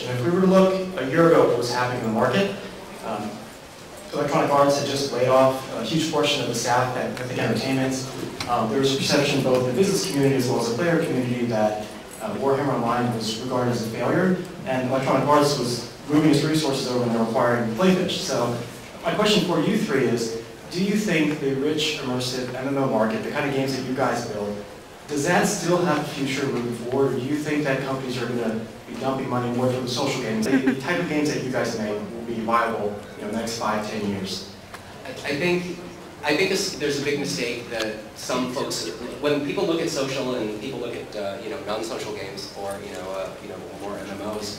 And if we were to look a year ago at what was happening in the market, Electronic Arts had just laid off a huge portion of the staff at Mythic Entertainment. There was a perception both in the business community as well as the player community that Warhammer Online was regarded as a failure, and Electronic Arts was moving its resources over and they're acquiring Playfish. So my question for you three is, do you think the rich, immersive MMO market, the kind of games that you guys build, does that still have a future moving forward, or do you think that companies are going to be dumping money more for the social games? The type of games that you guys make will be viable in the next 5–10 years? I think there's a big mistake that some folks, when people look at social and people look at non-social games or more MMOs,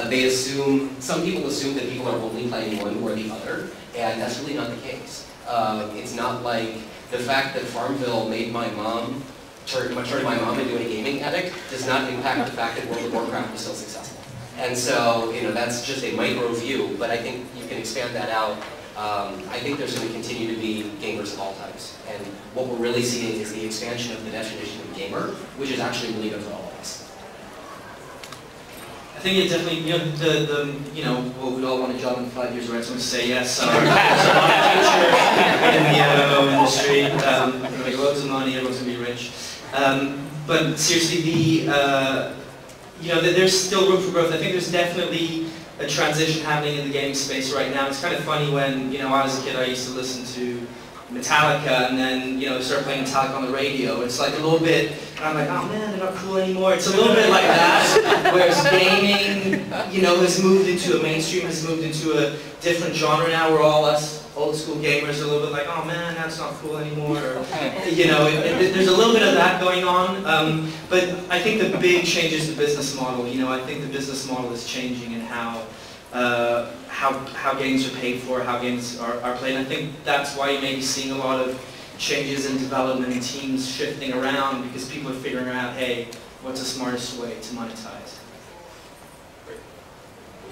they assume, some people assume that people are only playing one or the other, and that's really not the case. It's not like the fact that Farmville made my mom turned my mom into a gaming addict does not impact the fact that World of Warcraft was still successful. And so, that's just a micro view, but I think you can expand that out. I think there's going to continue to be gamers of all types. And what we're really seeing is the expansion of the definition of gamer, which is actually really good for all of us. I think it definitely, what we'd all want to job in 5 years, right? So I'm going to say yes. In the MMO industry, make loads of money, everyone's going to be rich. But seriously, there's still room for growth. I think there's definitely a transition happening in the gaming space right now. It's kind of funny when, I was a kid, I used to listen to Metallica, and then, start playing Metallica on the radio. It's like a little bit, and I'm like, oh man, they're not cool anymore. It's a little bit like that, whereas gaming, has moved into a mainstream, has moved into a different genre now, where all us old school gamers are a little bit like, oh man, that's not cool anymore. Or, there's a little bit of that going on, but I think the big change is the business model. I think the business model is changing in how games are paid for, how games are played. And I think that's why you may be seeing a lot of changes in development and teams shifting around, because people are figuring out, hey, what's the smartest way to monetize?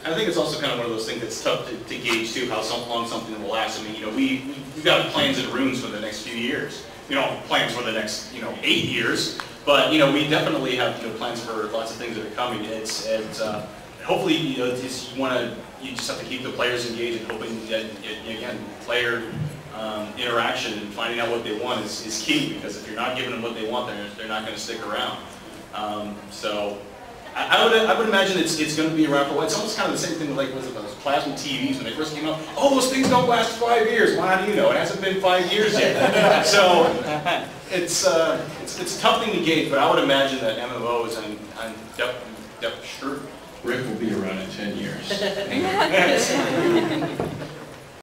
I think it's also kind of one of those things that's tough to gauge too, how long something will last. I mean, we've got plans and rooms for the next few years. We don't have plans for the next 8 years, but we definitely have plans for lots of things that are coming. It's hopefully you just have to keep the players engaged, and hoping that again player interaction and finding out what they want is key, because if you're not giving them what they want, they're not going to stick around. So I would imagine it's going to be around for a while. It's almost kind of the same thing with those plasma TVs when they first came out. Oh, those things don't last 5 years. Well, how do you know? It hasn't been 5 years yet. So it's a tough thing to gauge, but I would imagine that MMOs and definitely sure. Rick will be around in 10 years.